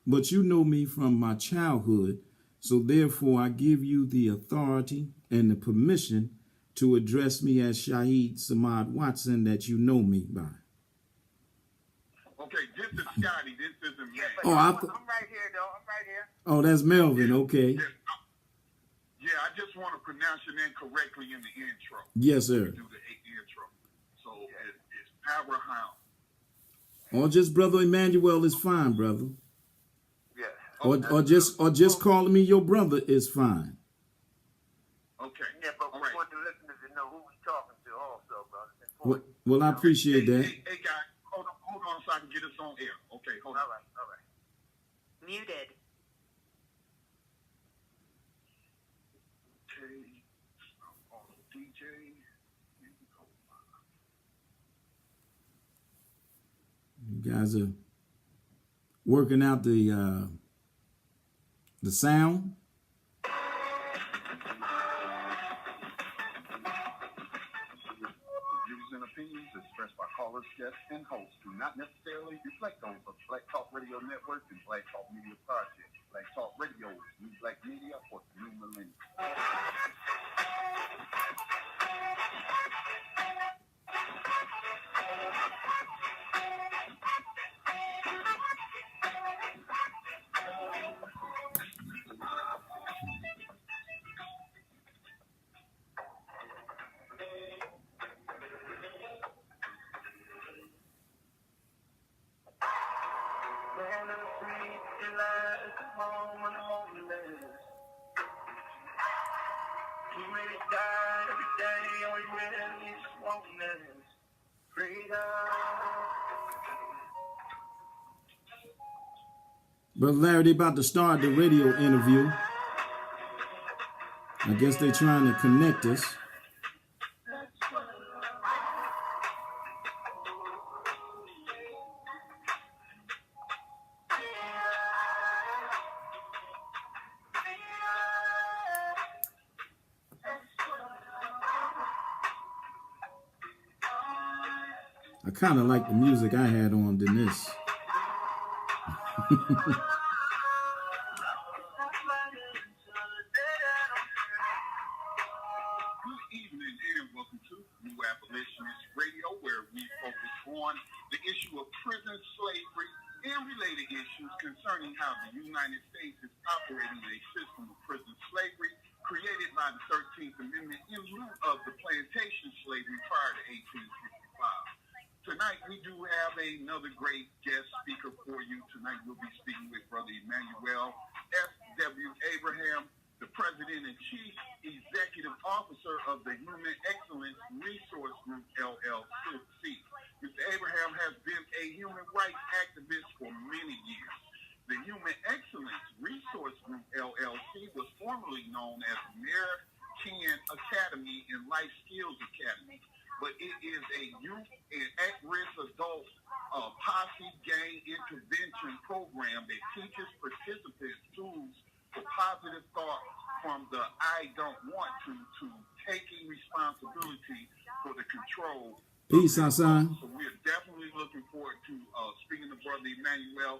but you know me from my childhood, so therefore I give you the authority and the permission to address me as Shaheed Samad Watson that you know me by. Okay, this is Scotty. This isn't me. Oh, I'm right here, though. I'm right here. Oh, that's Melvin. Okay. Yeah, I just want to pronounce your name correctly in the intro. Yes, sir. Do the intro. So it's Avraham. Or just Brother Emmanuel is fine, brother. Yeah. Or just calling me your brother is fine. Okay. Yeah, but we want the listeners to know who we're talking to also, brother. Well, I appreciate that. Hey, guys, hold on so I can get us on air. Okay, hold on. All right. Muted. Okay. On DJ. You guys are working out the sound. Views and opinions expressed by callers, guests, and hosts do not necessarily reflect those of Black Talk Radio Network and Black Talk Media Project. Black Talk Radio is new black media for the new millennium. Brother Larry, they about to start the radio interview. I guess they're trying to connect us. I kind of like the music I had on than this. Concerning how the United States is operating a system of prison slavery created by the 13th Amendment in lieu of the plantation slavery prior to 1865. Tonight, we do have another great guest speaker for you. Tonight, we'll be speaking with Brother Emmanuel S.W. Avraham, the President and Chief Executive Officer of the Human Excellence Resource Group, LLC. Mr. Avraham has been a human rights activist for many years. The Human Excellence Resource Group, LLC, was formerly known as American Academy and Life Skills Academy, but it is a youth and at-risk adult posse gang intervention program that teaches participants tools for positive thought from the I don't want to taking responsibility for the control. Peace, Hassan. So we're definitely looking forward to speaking to Brother Emmanuel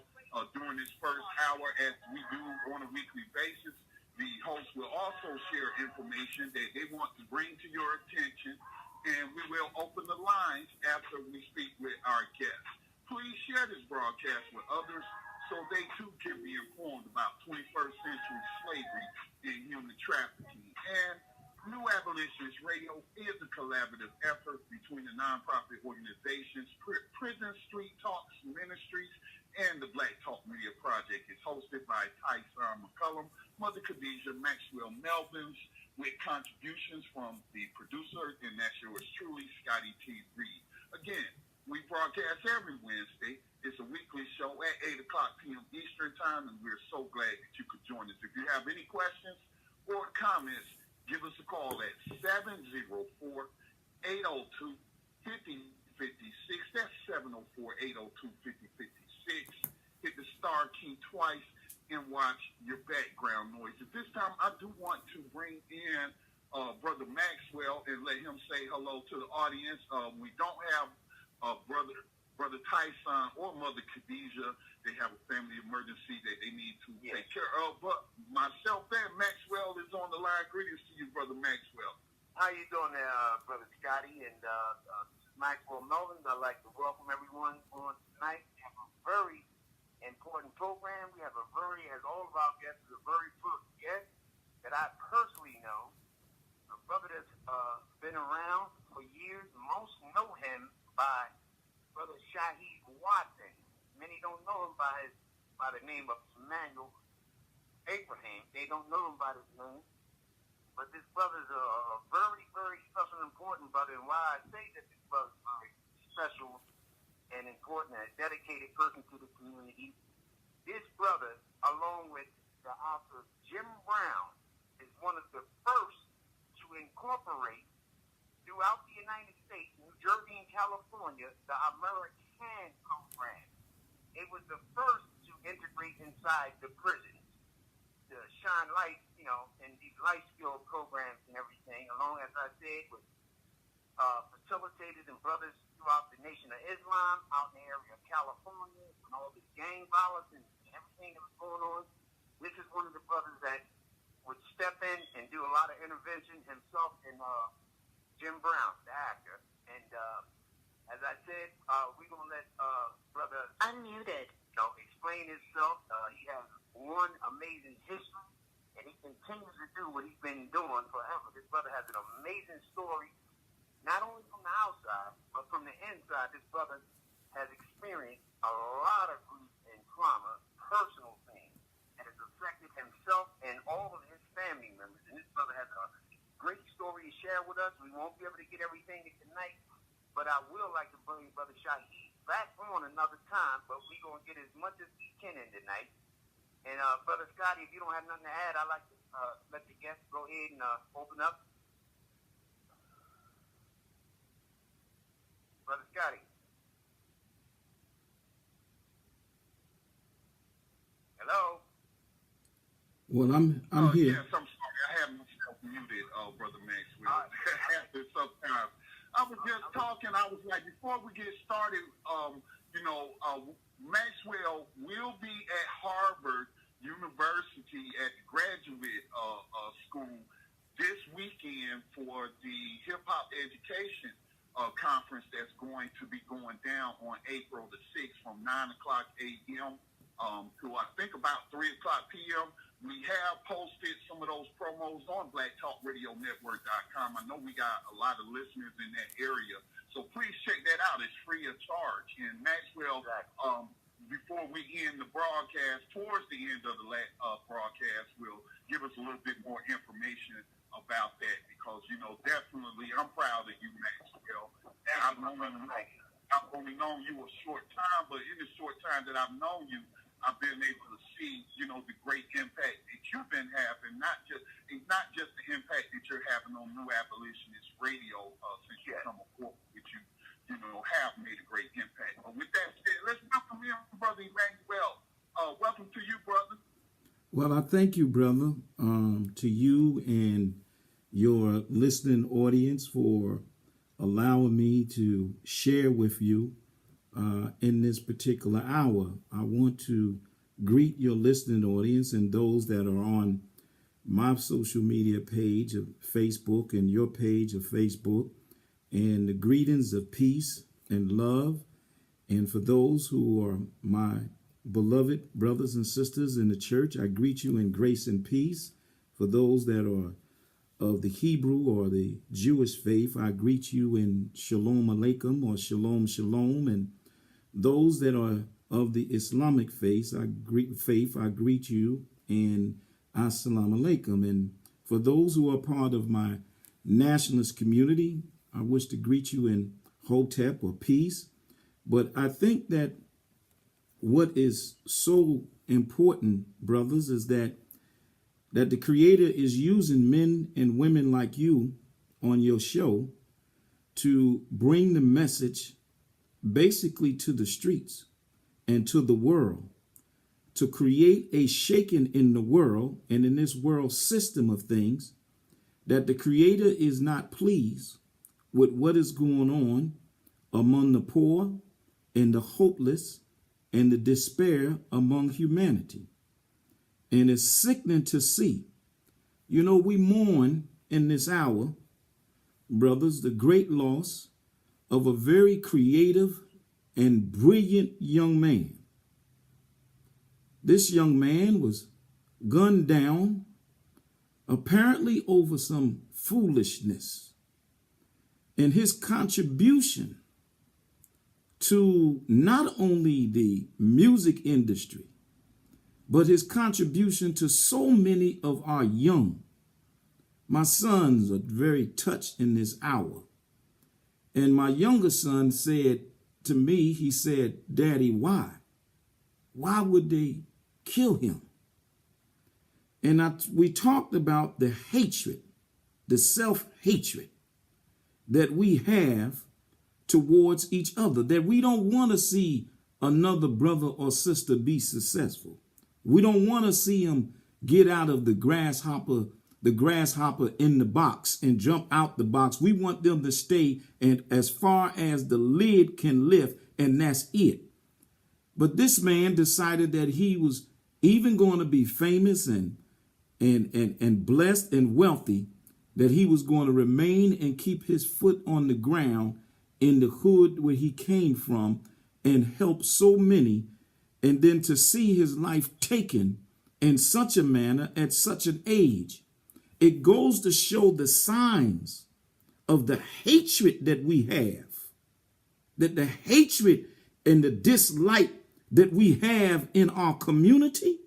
during this first hour, as we do on a weekly basis. The host will also share information that they want to bring to your attention, and we will open the lines after we speak with our guests. Please share this broadcast with others so they too can be informed about 21st century slavery and human trafficking. And New Abolitionist Radio is a collaborative effort between the nonprofit organizations Prison Street Talks Ministries and the Black Talk Media Project. Is hosted by Tyson McCullum, Mother Khadijah, Maxwell Melvin, with contributions from the producer, and that's yours truly, Scotty T. Reed. Again, we broadcast every Wednesday. It's a weekly show at 8 o'clock p.m. Eastern Time, and we're so glad that you could join us. If you have any questions or comments, give us a call at 704-802-5056. That's 704-802-5056. Hit the star key twice and watch your background noise. At this time, I do want to bring in Brother Maxwell and let him say hello to the audience. We don't have Brother Tyson or Mother Khadijah. They have a family emergency that they need to take care of. But myself and Maxwell is on the line. Greetings to you, Brother Maxwell. How you doing there, Brother Scotty? And Maxwell Melvin, I'd like to welcome everyone on tonight. We have a very important program. We have as all of our guests, a very good guest that I personally know. A brother that's been around for years. Most know him by Brother Shahid Watson. Many don't know him by the name of Emmanuel Avraham. They don't know him by his name. But this brother's a very, very special and important brother. And why I say that this brother's very special and important, a dedicated person to the community, this brother, along with the author Jim Brown, is one of the first to incorporate throughout the United States, New Jersey and California, the American program. It was the first to integrate inside the prisons, to shine light, in these life skill programs and everything, along, as I said, with facilitators and brothers throughout the Nation of Islam, out in the area of California, and all this gang violence and everything that was going on. This is one of the brothers that would step in and do a lot of intervention himself, and Jim Brown, the actor. And as I said, we're going to let Brother Unmuted. Explain himself. He has one amazing history, and he continues to do what he's been doing forever. This brother has an amazing story, not only from the outside, but from the inside. This brother has experienced a lot of grief and trauma, personal things, that has affected himself and all of his family members. And this brother has a great story to share with us. We won't be able to get everything tonight, but I will like to bring Brother Shahid back on another time, but we're going to get as much as we can in tonight. And Brother Scotty, if you don't have nothing to add, I'd like to let the guests go ahead and open up. Brother Scotty. Hello? Well, I'm here. Yes, I'm sorry. I have myself muted, Brother Maxwell. Sometimes I was just talking. I was like, before we get started, Maxwell will be at Harvard University at the graduate school this weekend for the Hip Hop Education Conference that's going to be going down on April the 6th from 9 o'clock a.m. To I think about 3 o'clock p.m. We have posted some of those promos on BlackTalkRadioNetwork.com. I know we got a lot of listeners in that area, so please check that out. It's free of charge. And Maxwell, before we end the broadcast, towards the end of the broadcast, will give us a little bit more information about that, because, definitely I'm proud of you, Maxwell. I've only known you a short time, but in the short time that I've known you, I've been able to see, the great impact that you've been having, not just the impact that you're having on New Abolitionist Radio since you come aboard, which you have made a great impact. But with that said, let's welcome in Brother Emmanuel. Welcome to you, brother. Well, I thank you, brother, to you and your listening audience for allowing me to share with you in this particular hour. I want to greet your listening audience and those that are on my social media page of Facebook and your page of Facebook, and the greetings of peace and love. And for those who are my beloved brothers and sisters in the church, I greet you in grace and peace. For those that are of the Hebrew or the Jewish faith, I greet you in Shalom Aleichem or Shalom Shalom. And those that are of the Islamic faith, I greet you in Assalamu Alaikum. And for those who are part of my nationalist community, I wish to greet you in Hotep or peace. But I think that what is so important, brothers, is that the Creator is using men and women like you on your show to bring the message basically to the streets and to the world, to create a shaking in the world and in this world system of things, that the Creator is not pleased with what is going on among the poor and the hopeless and the despair among humanity. And it's sickening to see. You know, we mourn in this hour, brothers, the great loss of a very creative and brilliant young man. This young man was gunned down apparently over some foolishness. And his contribution to not only the music industry, but his contribution to so many of our young. My sons are very touched in this hour. And my younger son said to me, he said, Daddy, why? Why would they kill him? And we talked about the hatred, the self-hatred that we have towards each other, that we don't want to see another brother or sister be successful. We don't want to see him get out of the grasshopper in the box and jump out the box. We want them to stay and as far as the lid can lift, and that's it. But this man decided that he was even going to be famous and blessed and wealthy, that he was going to remain and keep his foot on the ground in the hood where he came from and help so many, and then to see his life taken in such a manner at such an age. It goes to show the signs of the hatred that we have, that the hatred and the dislike that we have in our community.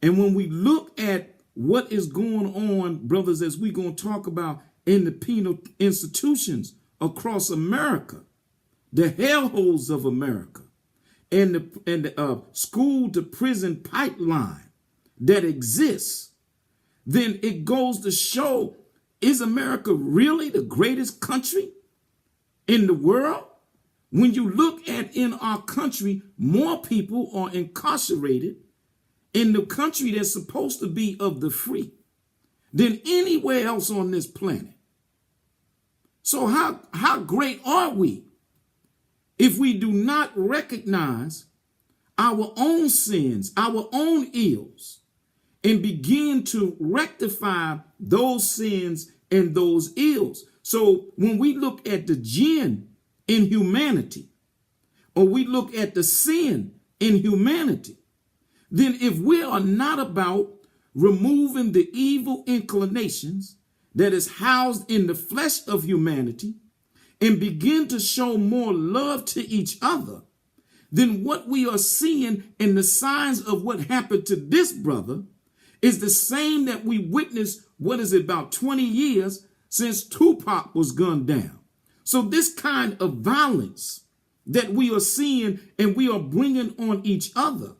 And when we look at what is going on, brothers, as we're going to talk about in the penal institutions across America, the hellholes of America, and the school to prison pipeline that exists, then it goes to show, is America really the greatest country in the world? When you look at in our country, more people are incarcerated in the country that's supposed to be of the free than anywhere else on this planet. So how great are we if we do not recognize our own sins, our own ills, and begin to rectify those sins and those ills? So when we look at the gin in humanity, or we look at the sin in humanity, then if we are not about removing the evil inclinations that is housed in the flesh of humanity and begin to show more love to each other, then what we are seeing in the signs of what happened to this brother is the same that we witnessed, about 20 years since Tupac was gunned down. So this kind of violence that we are seeing and we are bringing on each other,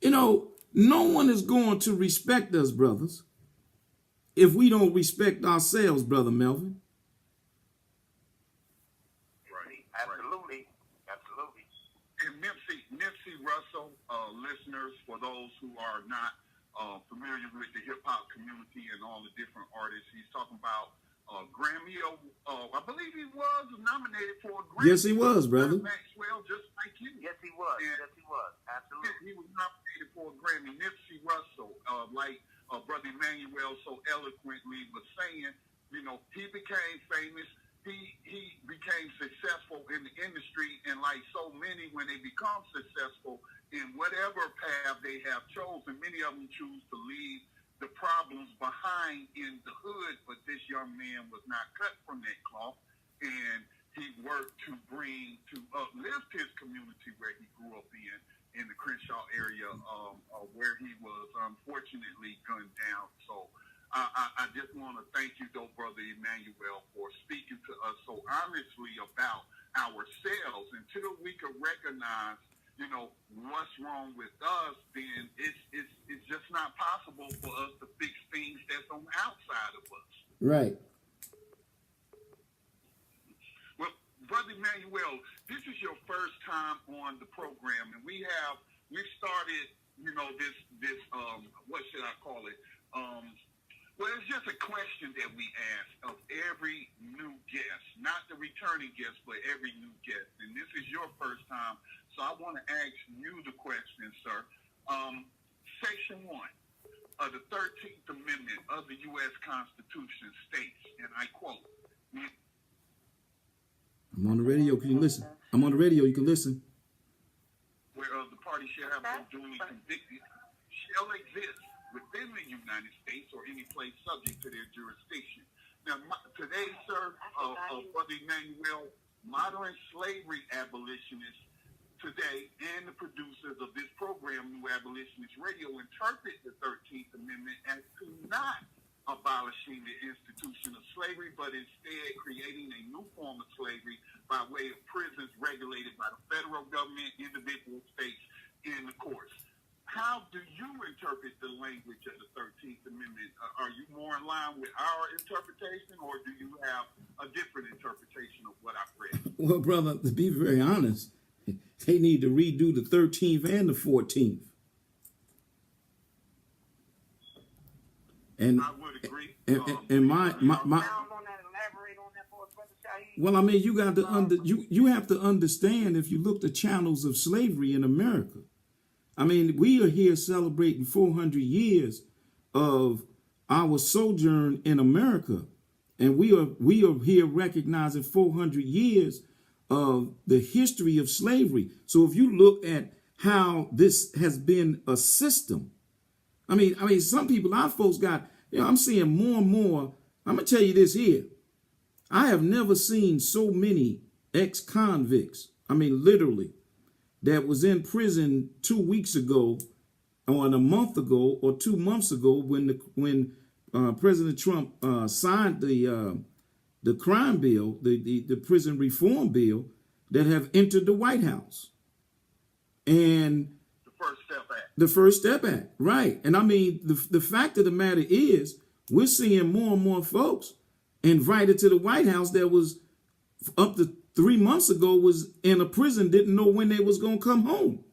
no one is going to respect us, brothers, if we don't respect ourselves, Brother Melvin. Right. Absolutely. Absolutely. And Nipsey Russell, listeners, for those who are not familiar with the hip-hop community and all the different artists, he's talking about Grammy. I believe he was nominated for a Grammy. Yes, he was, brother. Maxwell, just like you. Yes, he was. And yes, he was. Absolutely. He was nominated for a Grammy. Nipsey Russell, like Brother Emmanuel so eloquently was saying, he became famous. He became successful in the industry, and like so many, when they become successful in whatever path they have chosen, many of them choose to leave the problems behind in the hood. But this young man was not cut from that cloth, and he worked to uplift his community where he grew up in the Crenshaw area, where he was unfortunately gunned down. So I just want to thank you, though, Brother Emmanuel, for speaking to us so honestly about ourselves. Until we can recognize, what's wrong with us, then it's just not possible for us to fix things that's on the outside of us. Right. Well, Brother Emmanuel, this is your first time on the program, and we started, this what should I call it? Well, it's just a question that we ask of every new guest, not the returning guest, but every new guest. And this is your first time So I want to ask you the question, sir. Section 1 of the 13th Amendment of the U.S. Constitution states, and I quote, I'm on the radio. Can you listen? I'm on the radio. You can listen. whereof the party shall have been duly convicted shall exist within the United States or any place subject to their jurisdiction. Now, today, sir, Brother Emmanuel, modern slavery abolitionists today and the producers of this program, New Abolitionist Radio, interpret the 13th Amendment as to not abolishing the institution of slavery, but instead creating a new form of slavery by way of prisons regulated by the federal government, individual states, and the courts. How do you interpret the language of the 13th Amendment? Are you more in line with our interpretation, or do you have a different interpretation of what I've read? Well, brother, to be very honest, they need to redo the 13th and the 14th. And I would agree. And my well, I mean, you got to you have to understand, if you look the channels of slavery in America. I mean, we are here celebrating 400 years of our sojourn in America, and we are here recognizing 400 years of the history of slavery. So if you look at how this has been a system, I mean, some people, our folks got, I'm seeing more and more. I'm gonna tell you this here. I have never seen so many ex-convicts, I mean, literally, that was in prison 2 weeks ago, or a month ago, or 2 months ago, when President Trump signed the crime bill, the prison reform bill, that have entered the White House. And the First Step Act, right. And I mean, the fact of the matter is, we're seeing more and more folks invited to the White House that was up to 3 months ago was in a prison, didn't know when they was going to come home.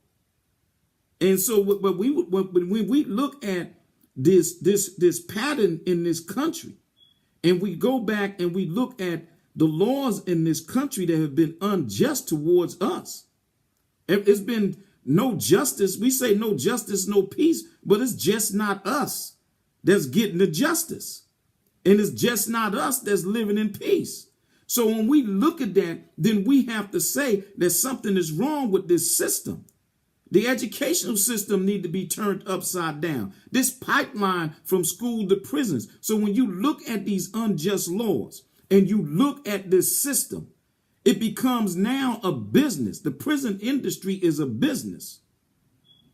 And so when we look at this pattern in this country, and we go back and we look at the laws in this country that have been unjust towards us, it's been no justice. We say no justice, no peace, but it's just not us that's getting the justice. And it's just not us that's living in peace. So when we look at that, then we have to say that something is wrong with this system. The educational system need to be turned upside down. This pipeline from school to prisons. So when you look at these unjust laws and you look at this system, it becomes now a business. The prison industry is a business.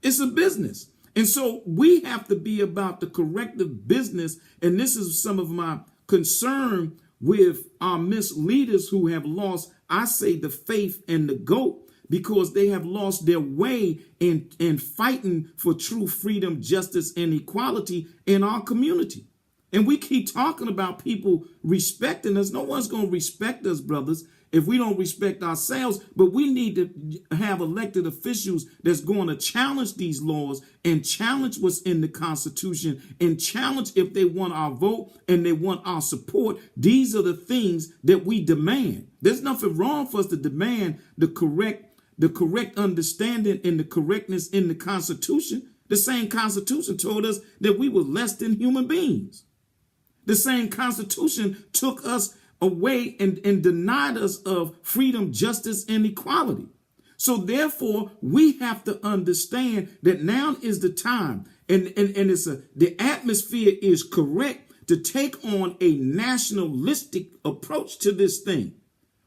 It's a business. And so we have to be about the corrective business. And this is some of my concern with our misleaders who have lost, I say, the faith and the goat, because they have lost their way in fighting for true freedom, justice, and equality in our community. And we keep talking about people respecting us. No one's going to respect us, brothers, if we don't respect ourselves. But we need to have elected officials that's going to challenge these laws and challenge what's in the Constitution and challenge if they want our vote and they want our support. These are the things that we demand. There's nothing wrong for us to demand the correct understanding and the correctness in the Constitution. The same Constitution told us that we were less than human beings. The same Constitution took us away and denied us of freedom, justice, and equality. So therefore, we have to understand that now is the time, and the atmosphere is correct to take on a nationalistic approach to this thing.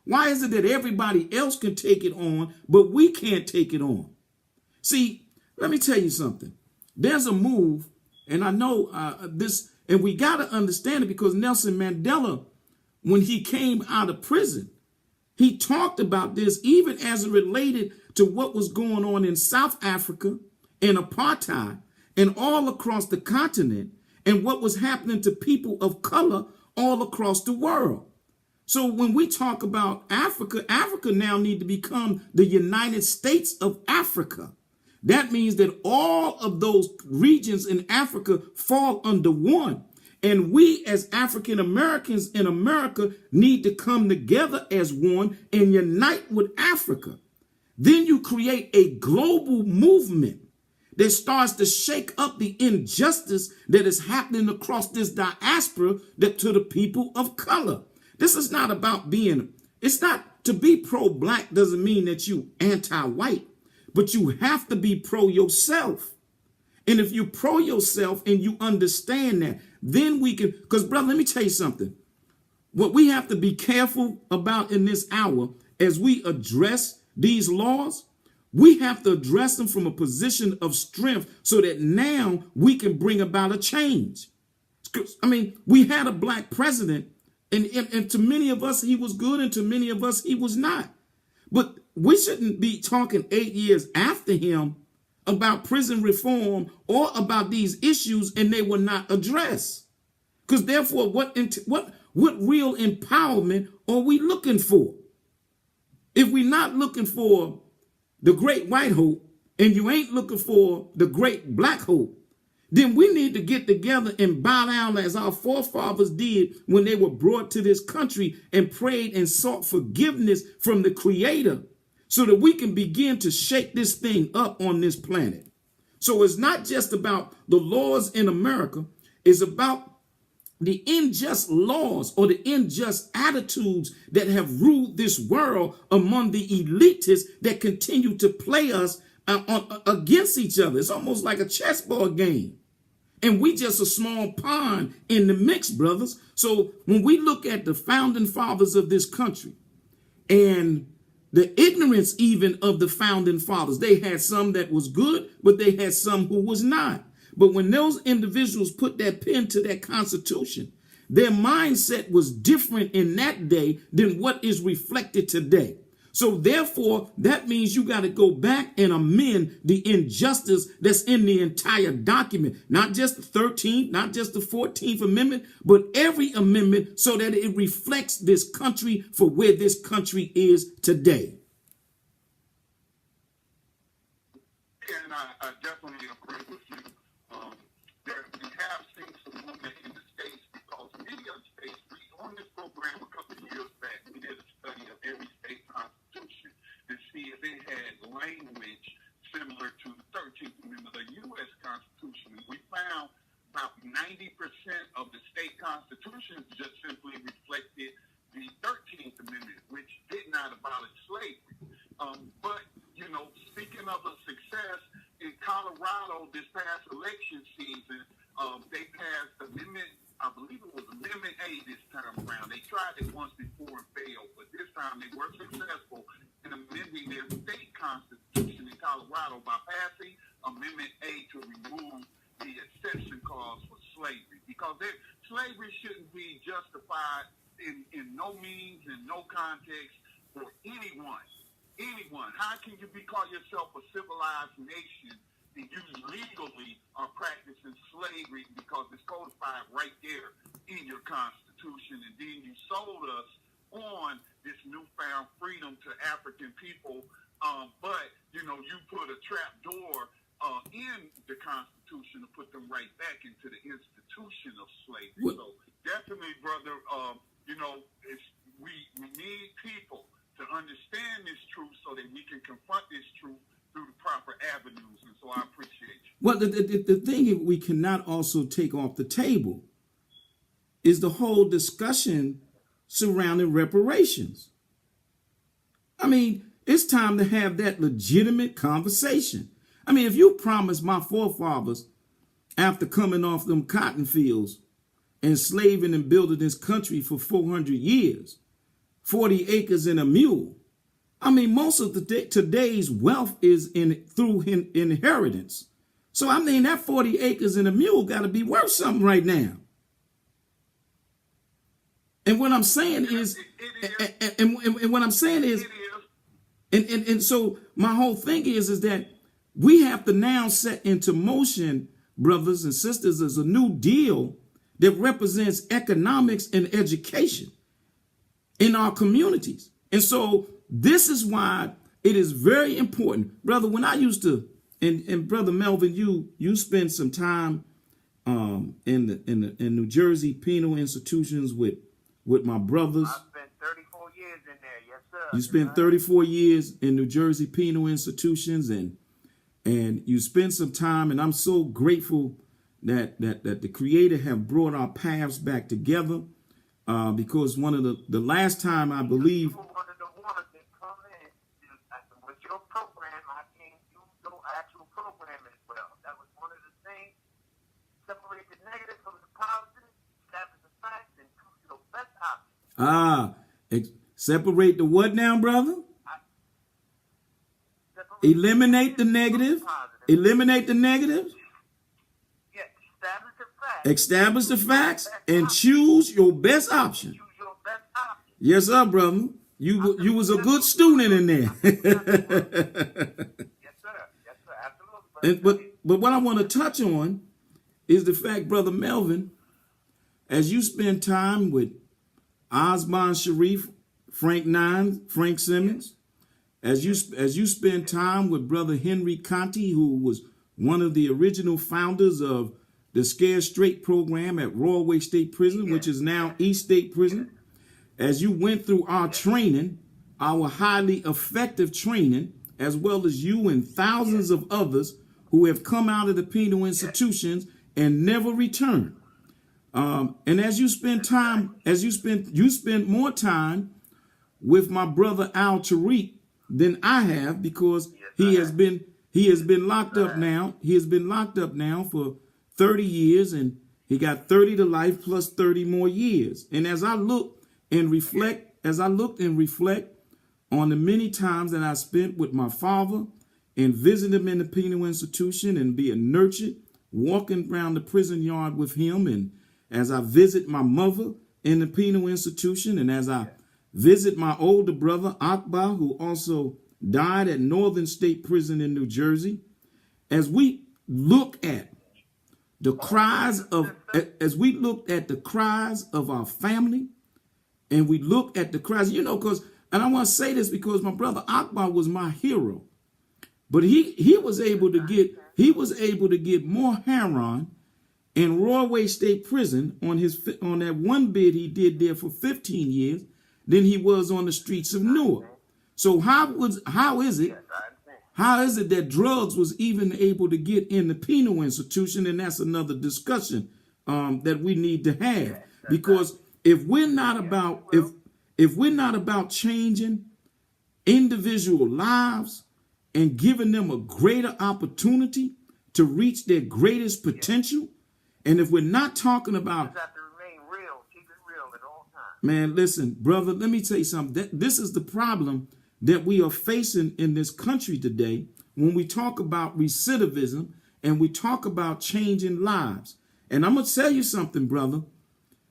Why is it that everybody else can take it on, but we can't take it on? See, let me tell you something. There's a move, and I know this, and we got to understand it, because Nelson Mandela, when he came out of prison, he talked about this even as it related to what was going on in South Africa and apartheid and all across the continent and what was happening to people of color all across the world. So when we talk about Africa, Africa now need to become the United States of Africa. That means that all of those regions in Africa fall under one. And we as African Americans in America need to come together as one and unite with Africa. Then you create a global movement that starts to shake up the injustice that is happening across this diaspora to the people of color. This is not about it's not to be pro-black doesn't mean that you anti-white, but you have to be pro yourself. And if you pro yourself and you understand that, then we can, because brother, let me tell you something. What we have to be careful about in this hour as we address these laws, we have to address them from a position of strength so that now we can bring about a change. I mean, we had a black president, and to many of us, he was good, and to many of us, he was not. But we shouldn't be talking 8 years after him about prison reform or about these issues, and they were not addressed. Because therefore, what real empowerment are we looking for? If we're not looking for the great white hope, and you ain't looking for the great black hope, then we need to get together and bow down as our forefathers did when they were brought to this country and prayed and sought forgiveness from the Creator so that we can begin to shake this thing up on this planet. So it's not just about the laws in America. It's about the unjust laws or the unjust attitudes that have ruled this world among the elitists that continue to play us against each other. It's almost like a chessboard game. And we just a small pawn in the mix, brothers. So when we look at the founding fathers of this country and the ignorance even of the founding fathers, they had some that was good, but they had some who was not. But when those individuals put that pen to that Constitution, their mindset was different in that day than what is reflected today. So therefore, that means you got to go back and amend the injustice that's in the entire document, not just the 13th, not just the 14th Amendment, but every amendment so that it reflects this country for where this country is today. And I definitely agree with you. We have seen some movement in the states because many of the states, on this program a couple of years back, we did a study of every state constitution to see if it had language similar to the 13th Amendment of the U.S. Constitution. We found about 90% of the state constitutions just simply reflected the 13th Amendment, which did not abolish slavery. But, speaking of a success, in Colorado this past election season, they passed Amendment, I believe it was Amendment A this time around. They tried it once before and failed, but this time they were successful in amending their state constitution in Colorado by passing Amendment A to remove the exception clause for slavery, because slavery shouldn't be justified in no means, in no context for anyone. How can you call yourself a civilized nation and you legally are practicing slavery because it's codified right there in your Constitution, and then you sold us on this newfound freedom to African people, but you put a trap door in the Constitution to put them right back into the institution of slavery. So definitely, brother, we need people to understand this truth so that we can confront this truth through the proper avenues. And so I appreciate you. Well, the thing we cannot also take off the table is the whole discussion surrounding reparations. I mean, it's time to have that legitimate conversation. I mean, if you promised my forefathers after coming off them cotton fields, enslaving and building this country for 400 years, 40 acres and a mule. I mean, most of today's wealth is through inheritance. So, I mean, that 40 acres and a mule got to be worth something right now. And what I'm saying is, and what I'm saying is, and so my whole thing is that we have to now set into motion, brothers and sisters, as a new deal that represents economics and education in our communities. And so this is why it is very important, brother. When I used to, and brother Melvin, you spent some time in New Jersey penal institutions with my brothers. I spent 34 years years in there. Yes, sir. You spent 34 years in New Jersey penal institutions, and you spent some time, and I'm so grateful that the Creator have brought our paths back together, because one of the last time I believe. You were one of the ones that come in with your program. I can use your actual program as well. That was one of the things. Separate the negative from the positive, establish the facts, and choose your best option. Separate the what now, brother? Eliminate the negative. Eliminate the negative. Yes, establish the facts. Establish the facts and choose your best option. Choose your best option. Yes, sir, brother. You was a good student in there. Yes, sir. Yes, sir. Absolutely. But what I want to touch on is the fact, Brother Melvin, as you spend time with Osman Sharif, Frank Simmons, as you spend time with Brother Henry Conti, who was one of the original founders of the Scared Straight program at Royal State Prison, which is now East State Prison, as you went through our training, our highly effective training, as well as you and thousands of others who have come out of the penal institutions and never returned. And as you spend time, you spent more time with my brother Al Tariq than I have, because he has been locked up now. He has been locked up now for 30 years, and he got 30 to life plus 30 more years. And as I looked and reflect on the many times that I spent with my father and visiting him in the penal institution and being nurtured, walking around the prison yard with him, and as I visit my mother in the penal institution, and as I visit my older brother Akbar, who also died at Northern State Prison in New Jersey, as we look at the cries of our family, and we look at the cries, and I want to say this because my brother Akbar was my hero, but he was able to get more heroin in Royal State Prison on that one bid he did there for 15 years than he was on the streets of Newark. So how is it that drugs was even able to get in the penal institution? And that's another discussion that we need to have, because if we're not about changing individual lives and giving them a greater opportunity to reach their greatest potential, and if we're not talking about, man, listen, brother, let me tell you something. This is the problem that we are facing in this country today when we talk about recidivism and we talk about changing lives. And I'm going to tell you something, brother.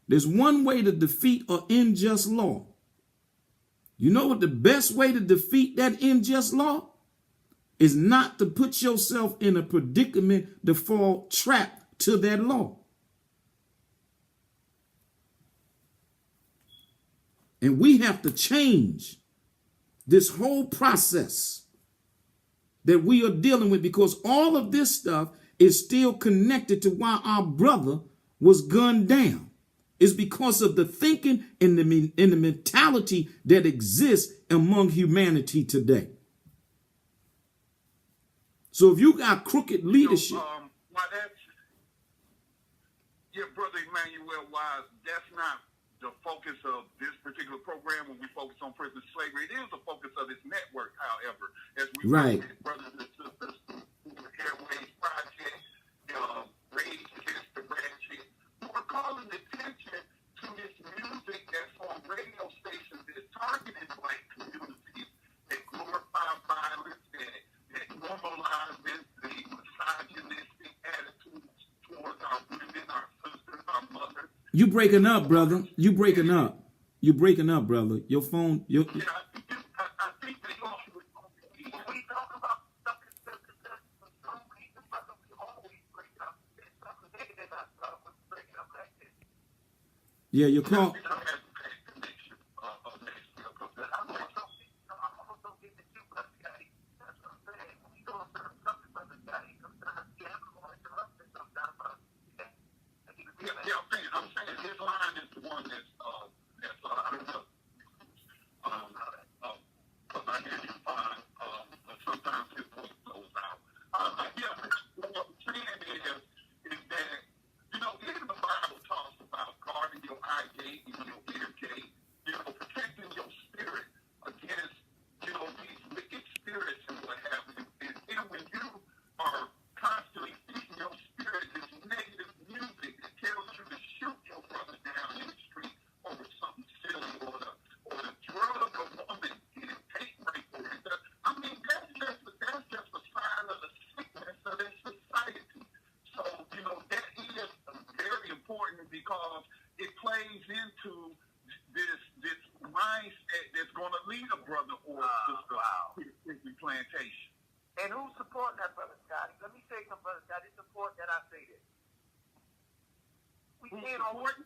There's one way to defeat an unjust law. You know what the best way to defeat that unjust law is? Not to put yourself in a predicament to fall trapped to that law. And we have to change this whole process that we are dealing with, because all of this stuff is still connected to why our brother was gunned down. It's because of the thinking and the mentality that exists among humanity today. So if you got crooked leadership, Brother Emmanuel, that's not the focus of this particular program. When we focus on prison slavery, it is the focus of this network, however, as we brothers and sisters who are Airways Project, Rage Against the Ratchet, who are calling attention to this music that's on radio stations that's targeting black communities, that glorify violence, that normalizes the misogynistic attitudes towards our women, our sisters, our mothers. You breaking up, brother. You breaking up. You breaking up, brother. Your phone. I think they all should. When we talk about stuff for some reason, brother, we always break up. There's something negative about stuff when we break up like this. Yeah, your call. we can't always.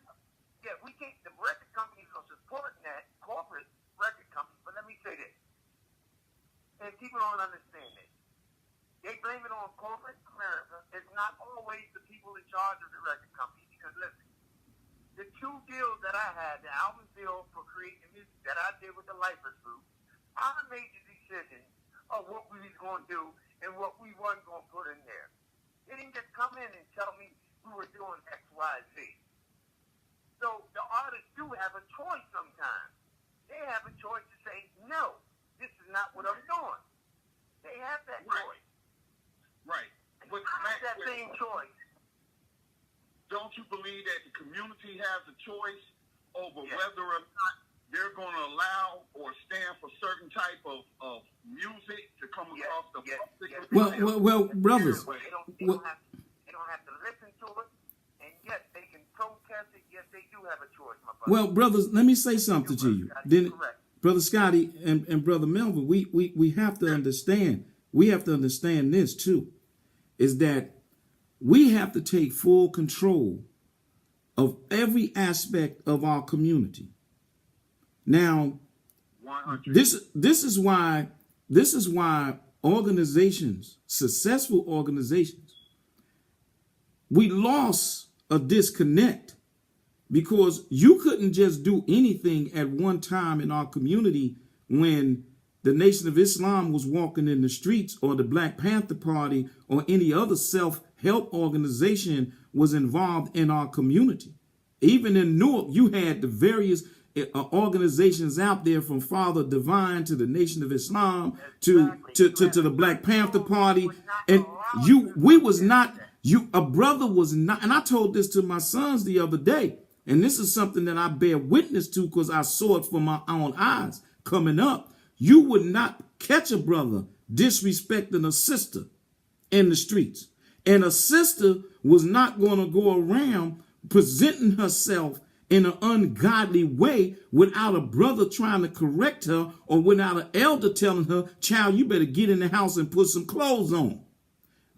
Yeah, we can't. The record companies are supporting that corporate record company. But let me say this, and people don't understand this. They blame it on corporate America. It's not always the people in charge of the record company. Because listen, the 2 deals that I had, the album deal for creating music that I did with the Lifers Group, I made the decision of what we was going to do and what we weren't going to put in there. They didn't just come in and tell me we were doing X, Y, Z. So the artists do have a choice sometimes. They have a choice to say, no, this is not what I'm doing. They have that choice. Right. But that same choice. Don't you believe that the community has a choice over whether or not they're going to allow or stand for certain type of music to come across the public? Well, brothers. They don't have to listen to it, and yes, they can protest it. Yes, they do have a choice, my brother. Well, brothers, let me say something to you. Then, Brother Scotty and Brother Melvin, we have to understand. We have to understand this too, is that we have to take full control of every aspect of our community. Now, 100. this is why organizations, successful organizations, we lost a disconnect because you couldn't just do anything at one time in our community when the Nation of Islam was walking in the streets, or the Black Panther Party, or any other self-help organization was involved in our community. Even in Newark, you had the various organizations out there, from Father Divine to the Nation of Islam to the Black Panther Party, and a brother was not. And I told this to my sons the other day, and this is something that I bear witness to because I saw it from my own eyes coming up. You would not catch a brother disrespecting a sister in the streets. And a sister was not going to go around presenting herself in an ungodly way without a brother trying to correct her, or without an elder telling her, child, you better get in the house and put some clothes on.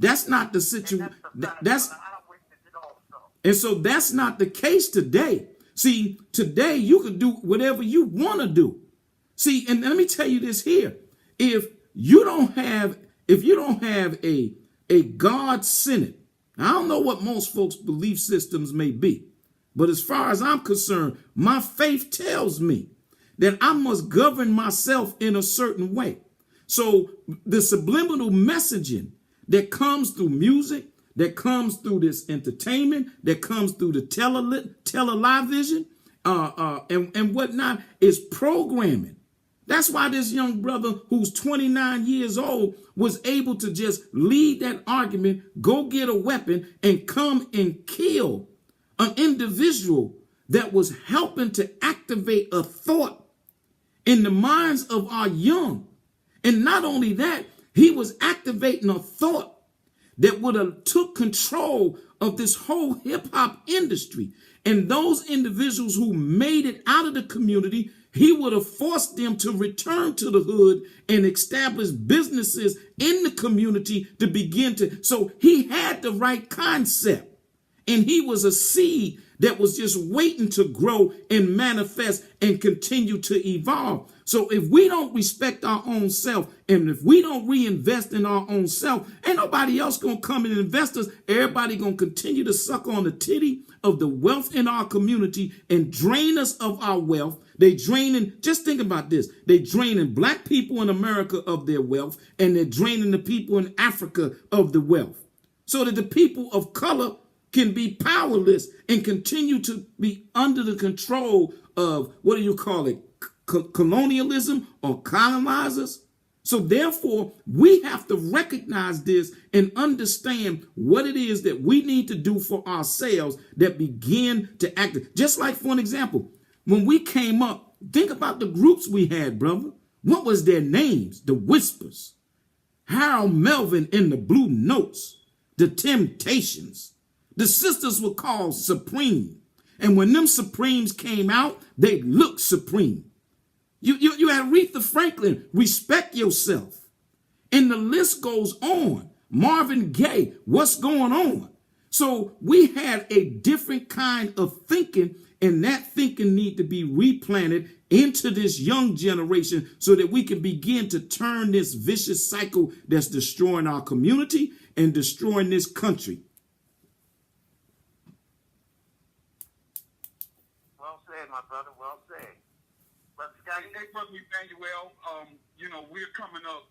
That's not the situation. And so that's not the case today. See, today you can do whatever you want to do. See, and let me tell you this here. If you don't have a God-centered, I don't know what most folks' belief systems may be, but as far as I'm concerned, my faith tells me that I must govern myself in a certain way. So the subliminal messaging that comes through music, that comes through this entertainment, that comes through the television, and whatnot, is programming. That's why this young brother who's 29 years old was able to just lead that argument, go get a weapon, and come and kill an individual that was helping to activate a thought in the minds of our young. And not only that, he was activating a thought that would have took control of this whole hip-hop industry. And those individuals who made it out of the community, he would have forced them to return to the hood and establish businesses in the community to begin to. So he had the right concept. And he was a seed that was just waiting to grow and manifest and continue to evolve. So if we don't respect our own self, and if we don't reinvest in our own self, ain't nobody else going to come and invest us. Everybody going to continue to suck on the titty of the wealth in our community and drain us of our wealth. They draining, just think about this. They draining black people in America of their wealth, and they're draining the people in Africa of the wealth, so that the people of color can be powerless and continue to be under the control of, what do you call it, colonialism or colonizers. So therefore, we have to recognize this and understand what it is that we need to do for ourselves that begin to act. Just like, for an example, when we came up, think about the groups we had, brother. What was their names? The Whispers, Harold Melvin and the Blue Notes, the Temptations. The sisters were called Supreme. And when them Supremes came out, they looked supreme. You had Aretha Franklin, Respect Yourself. And the list goes on. Marvin Gaye, What's Going On? So we had a different kind of thinking, and that thinking need to be replanted into this young generation so that we can begin to turn this vicious cycle that's destroying our community and destroying this country. Well said, my brother. Well said. Brother Scotty? Hey, Brother Emmanuel, we're coming up.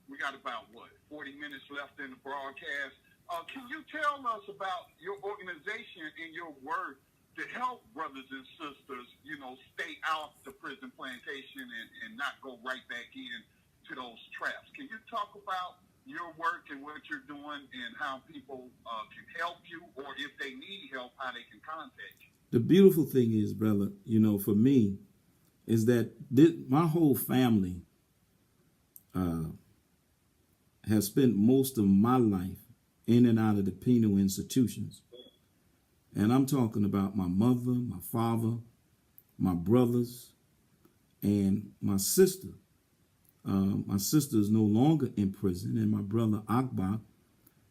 We got about, 40 minutes left in the broadcast. Can you tell us about your organization and your work to help brothers and sisters, stay out the prison plantation and not go right back into those traps? Can you talk about your work and what you're doing and how people can help you, or if they need help, how they can contact you? The beautiful thing is, brother, for me, is that my whole family has spent most of my life in and out of the penal institutions. And I'm talking about my mother, my father, my brothers, and my sister. My sister is no longer in prison, and my brother Akbar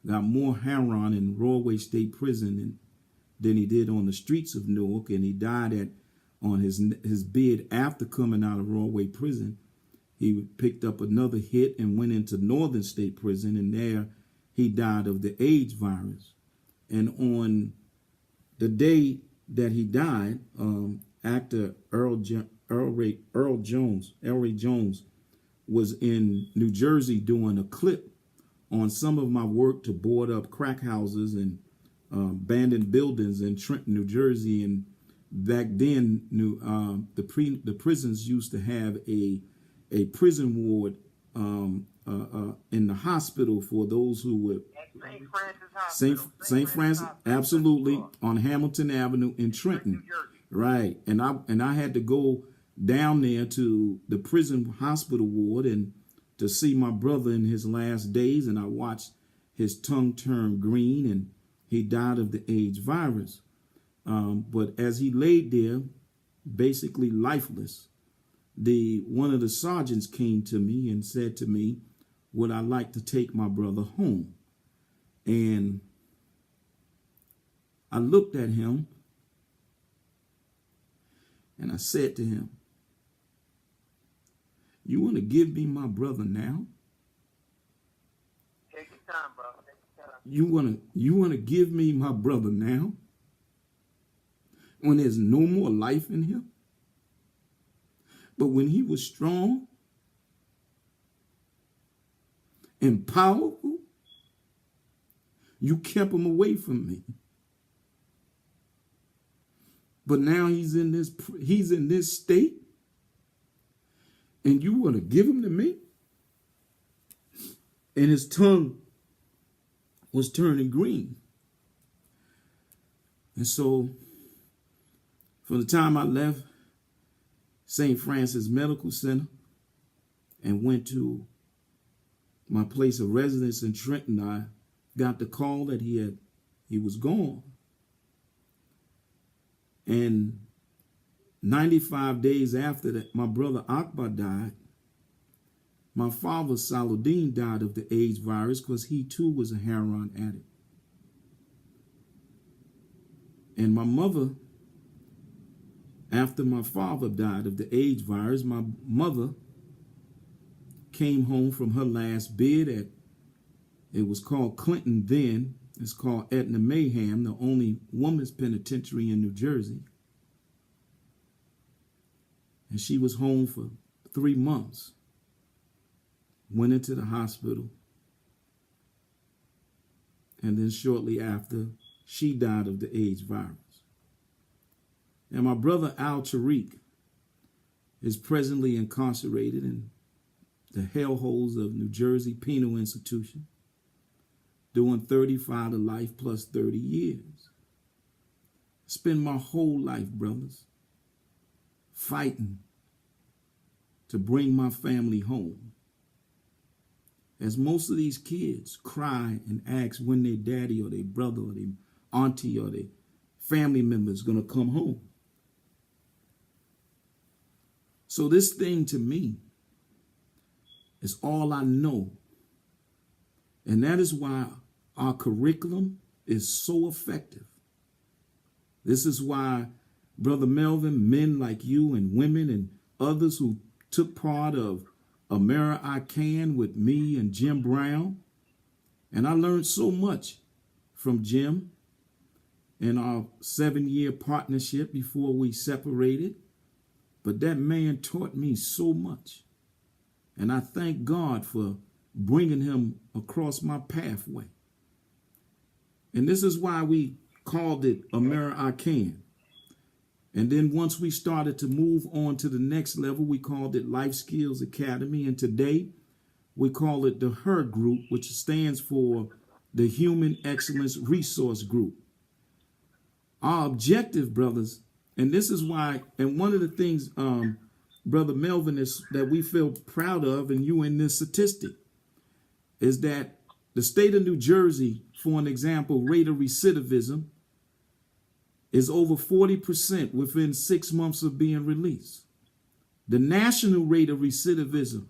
got more heroin in Royal State Prison than he did on the streets of Newark, and he died on his bed after coming out of Royal Prison. He picked up another hit and went into Northern State Prison, and there he died of the AIDS virus. And on the day that he died, actor Elray Jones was in New Jersey doing a clip on some of my work to board up crack houses and abandoned buildings in Trenton, New Jersey. And back then, the prisons used to have a prison ward in the hospital for those who were St. Francis, absolutely, on Hamilton Avenue in Trenton, right? And I had to go down there to the prison hospital ward and to see my brother in his last days, and I watched his tongue turn green, and he died of the AIDS virus. But as he laid there, basically lifeless, one of the sergeants came to me and said to me, would I like to take my brother home? And I looked at him and I said to him, you want to give me my brother now? Take your time, brother. Take your time. You want to give me my brother now? When there's no more life in him? But when he was strong and powerful, you kept him away from me. But now he's in this state, and you want to give him to me? And his tongue was turning green. And so, from the time I left St. Francis Medical Center and went to my place of residence in Trenton, I got the call that he was gone. And 95 days after that, my brother Akbar died. My father, Saladin, died of the AIDS virus because he too was a heroin addict. And my mother, after my father died of the AIDS virus, my mother came home from her last bid it was called Clinton then. It's called Etna Mayhem, the only women's penitentiary in New Jersey. And she was home for 3 months. Went into the hospital. And then shortly after, she died of the AIDS virus. And my brother Al Tariq is presently incarcerated in the hellholes of New Jersey Penal Institution, doing 35 to life plus 30 years. Spend my whole life, brothers, fighting to bring my family home. As most of these kids cry and ask when their daddy or their brother or their auntie or their family member is going to come home. So this thing to me is all I know. And that is why our curriculum is so effective. This is why, Brother Melvin, men like you and women and others who took part of America I Can with me and Jim Brown, and I learned so much from Jim in our 7-year partnership before we separated. But that man taught me so much. And I thank God for bringing him across my pathway. And this is why we called it America I Can. And then once we started to move on to the next level, we called it Life Skills Academy. And today we call it the HER Group, which stands for the Human Excellence Resource Group. Our objective, brothers, and this is why, and one of the things, Brother Melvin, is that we feel proud of, and you in this statistic, is that the state of New Jersey, for an example, rate of recidivism is over 40% within 6 months of being released. The national rate of recidivism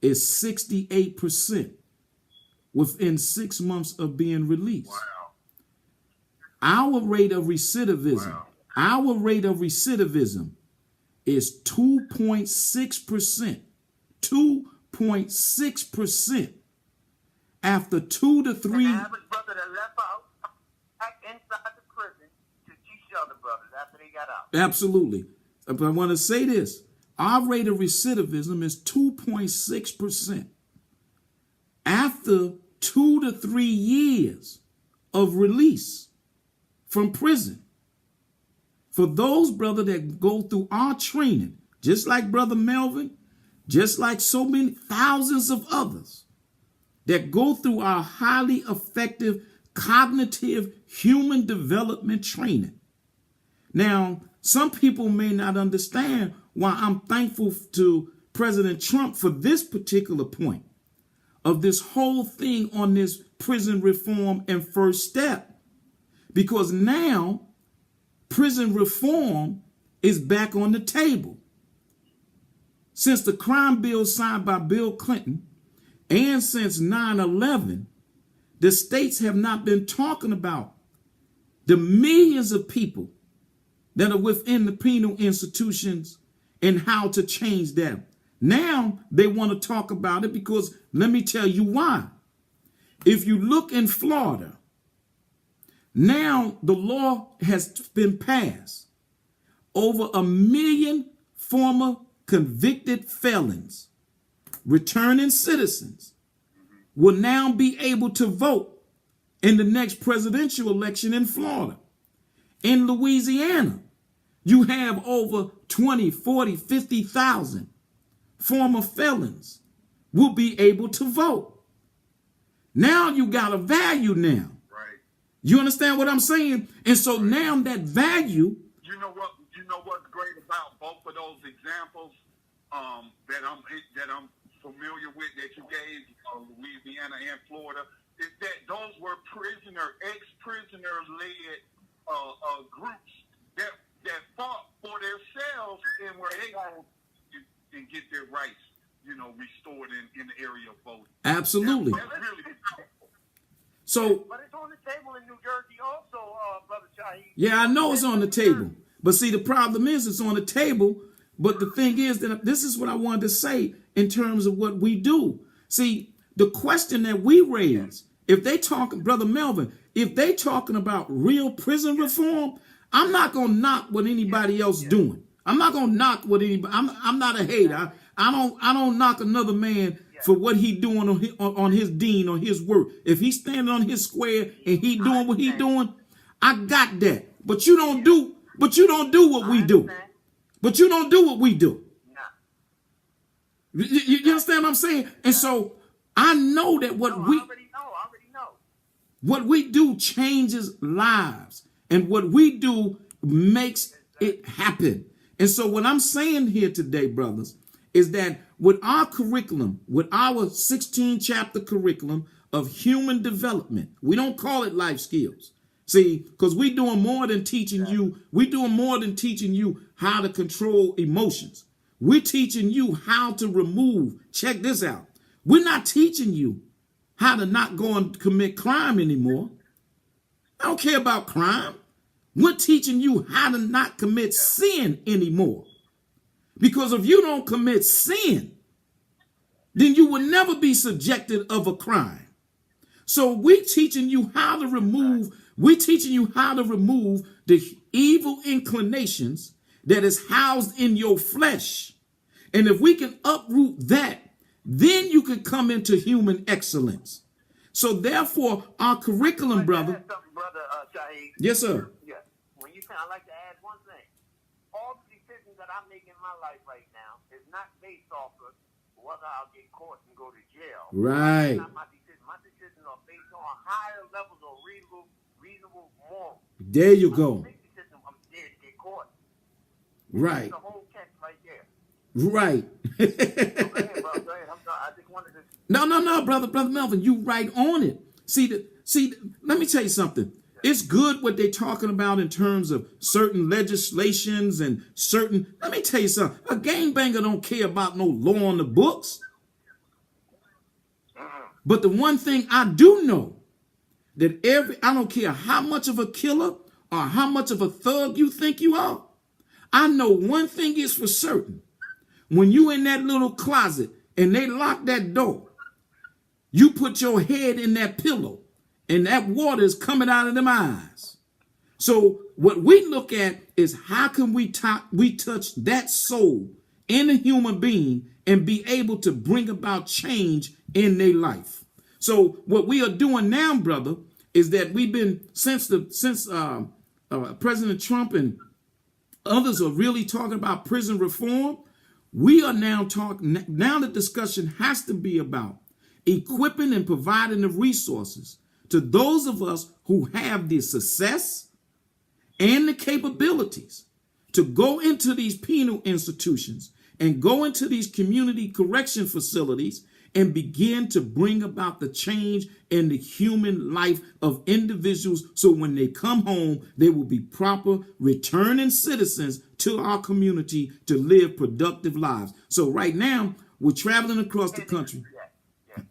is 68% within 6 months of being released. Wow. Our rate of recidivism, our rate of recidivism is 2.6%. 2.6% after 2 to 3. The average brother that left out back inside the prison to teach other brothers after they got out. Absolutely. But I want to say this. Our rate of recidivism is 2.6% after 2 to 3 years of release from prison. For those, brother, that go through our training, just like Brother Melvin, just like so many thousands of others that go through our highly effective cognitive human development training. Now, some people may not understand why I'm thankful to President Trump for this particular point of this whole thing on this prison reform and first step. Because now prison reform is back on the table. Since the crime bill signed by Bill Clinton and since 9/11, the states have not been talking about the millions of people that are within the penal institutions and how to change them. Now they want to talk about it because let me tell you why. If you look in Florida, now the law has been passed. Over 1 million former convicted felons, returning citizens, will now be able to vote in the next presidential election in Florida. In Louisiana, you have over 20, 40, 50,000 former felons will be able to vote. Now you got a value now. You understand what I'm saying? And so now that value. You know what's great about both of those examples that I'm familiar with that you gave, Louisiana and Florida, is that those were ex-prisoner led groups that fought for themselves and were able to get their rights, restored in the area of voting. Absolutely. That's really So, but it's on the table in New Jersey also, Brother Shaheed. Yeah, I know it's on the table. But see, the problem is it's on the table. But the thing is that this is what I wanted to say in terms of what we do. See, the question that we raise, if they talk, Brother Melvin, if they talking about real prison reform, I'm not going to knock what anybody else doing. I'm not going to knock what anybody, I'm not a hater. I don't knock another man for what he doing on his dean or his work. If he's standing on his square and he doing what he doing, I got that. But you don't do what we do. But you don't do what we do. You understand what I'm saying? And so I know that what we do changes lives, and what we do makes it happen. And so what I'm saying here today, brothers, is that with our curriculum, with our 16-chapter curriculum of human development, we don't call it life skills. See, because we're doing more than teaching you. We're doing more than teaching you how to control emotions. We're teaching you how to remove. Check this out. We're not teaching you how to not go and commit crime anymore. I don't care about crime. We're teaching you how to not commit sin anymore. Because if you don't commit sin, then you will never be subjected of a crime. So we're teaching you how to remove the evil inclinations that is housed in your flesh. And if we can uproot that, then you can come into human excellence. So therefore, our curriculum, brother. Brother Shahid. Yes, sir. Yeah. When you say, I like to add one thing. All the decisions that I make in my life right now is not based off of whether I'll get caught and go to jail. Right. That's not my decisions. My decisions are based on higher levels of reasonable morals. There you go. I'm scared to get caught. Right. That's the whole catch right there. Right. Go ahead, bro. Go ahead. I'm sorry. I just wanted to. No, brother Melvin, you right on it. See, let me tell you something. It's good what they're talking about in terms of certain legislations and certain. Let me tell you something. A gangbanger don't care about no law on the books. But the one thing I do know, that I don't care how much of a killer or how much of a thug you think you are. I know one thing is for certain. When you in that little closet and they lock that door, you put your head in that pillow and that water is coming out of them eyes. So what we look at is how can we touch that soul in a human being and be able to bring about change in their life. So what we are doing now, brother, is that we've been since President Trump and others are really talking about prison reform. We are now talking. Now the discussion has to be about equipping and providing the resources to those of us who have the success and the capabilities to go into these penal institutions and go into these community correction facilities and begin to bring about the change in the human life of individuals. So when they come home, they will be proper returning citizens to our community to live productive lives. So right now, we're traveling across the country.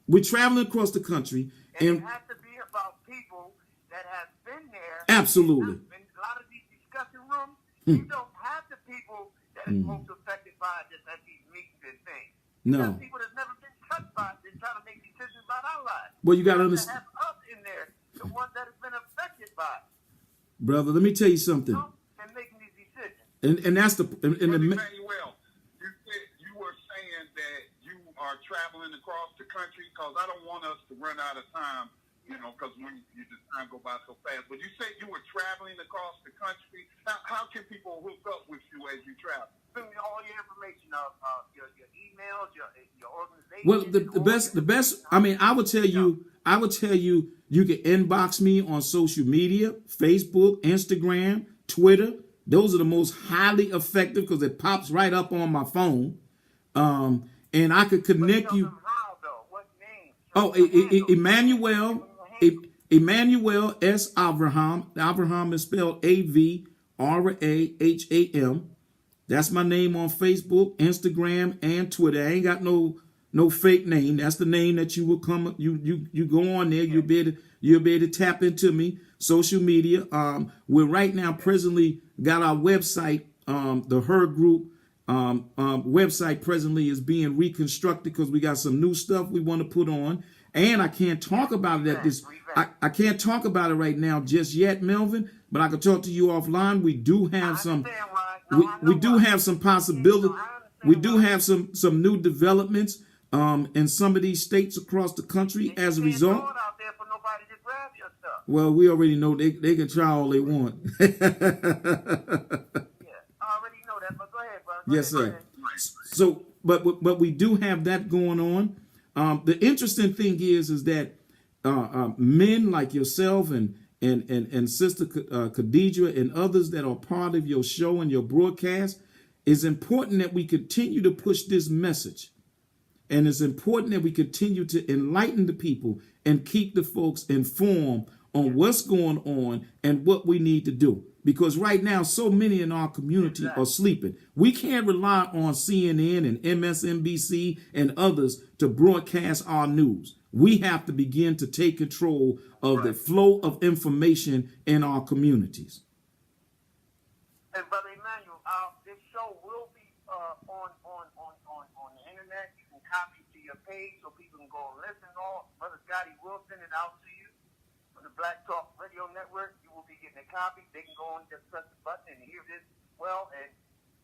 We're traveling across the country. And it has to be about people that have been there. Absolutely. In a lot of these discussion rooms, you don't have the people that are most affected by just at these meetings and things. No. People that's never been touched by it, they're trying to make decisions about our lives. Well, you got to understand. Have us in there, the ones that have been affected by it. Brother, let me tell you something. And making these decisions. And that's the Emmanuel, you said you were saying that you are traveling across the country, because I don't want us to run out of time, because the time go by so fast. But you said you were traveling across the country. How can people hook up with you as you travel? Send me all your information, your emails, your organization. Well, the best. I mean, I would tell you, you can inbox me on social media, Facebook, Instagram, Twitter. Those are the most highly effective because it pops right up on my phone. And I could connect you. How, though? What name? Oh, Emmanuel S. Avraham. Avraham is spelled Avraham. That's my name on Facebook, Instagram, and Twitter. I ain't got no fake name. That's the name that you will come. You go on there. You'll be able to tap into me. Social media. We're right now presently got our website. The Her Group website presently is being reconstructed because we got some new stuff we want to put on. And I can't talk about it at this. I can't talk about it right now just yet, Melvin. But I can talk to you offline. We do have some. We do have some possibility. We do have some new developments in some of these states across the country as a result. Well, we already know they can try all they want. I already know that, but go ahead, bro. Yes, sir. So, but we do have that going on. The interesting thing is that men like yourself and Sister Khadijah and others that are part of your show and your broadcast, it's important that we continue to push this message. And it's important that we continue to enlighten the people and keep the folks informed on what's going on and what we need to do. because right now so many in our community are sleeping. We can't rely on CNN and MSNBC and others to broadcast our news. We have to begin to take control of the flow of information in our communities. And Brother Emmanuel, this show will be on the internet. You can copy it to your page so people can go and listen. Brother Scotty will send it out to you from the Black Talk Radio Network. You will be getting a copy. They can go and just press the button and hear this well. And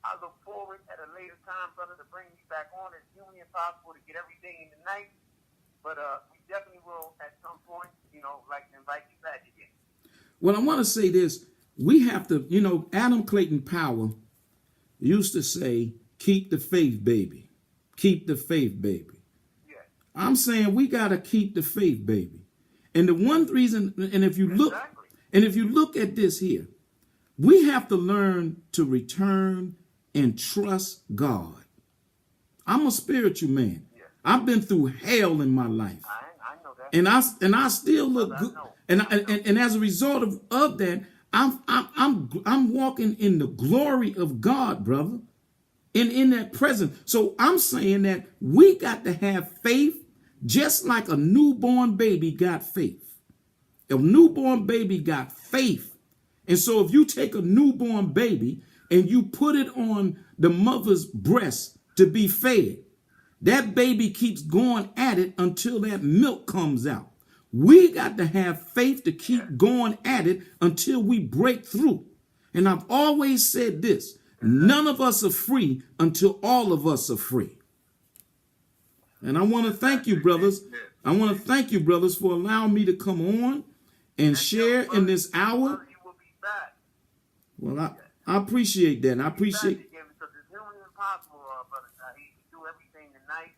I look forward at a later time, brother, to bring you back on as humanly impossible to get everything in the night. But we definitely will at some point, like to invite you back again. Well, I want to say this. We have to, Adam Clayton Powell used to say, keep the faith, baby. Keep the faith, baby. Yeah. I'm saying we got to keep the faith, baby. And the one reason, and if you look at this here, we have to learn to return and trust God. I'm a spiritual man. Yeah. I've been through hell in my life. I know that. And I still look good. And as a result of that, I'm walking in the glory of God, brother, in that presence. So I'm saying that we got to have faith just like a newborn baby got faith. A newborn baby got faith. And so if you take a newborn baby and you put it on the mother's breast to be fed, that baby keeps going at it until that milk comes out. We got to have faith to keep going at it until we break through. And I've always said this, none of us are free until all of us are free. And I want to thank you, brothers. I want to thank you, brothers, for allowing me to come on and share in this hour. Well, I appreciate that. I appreciate. Because it's humanly impossible, brother. He can do everything tonight.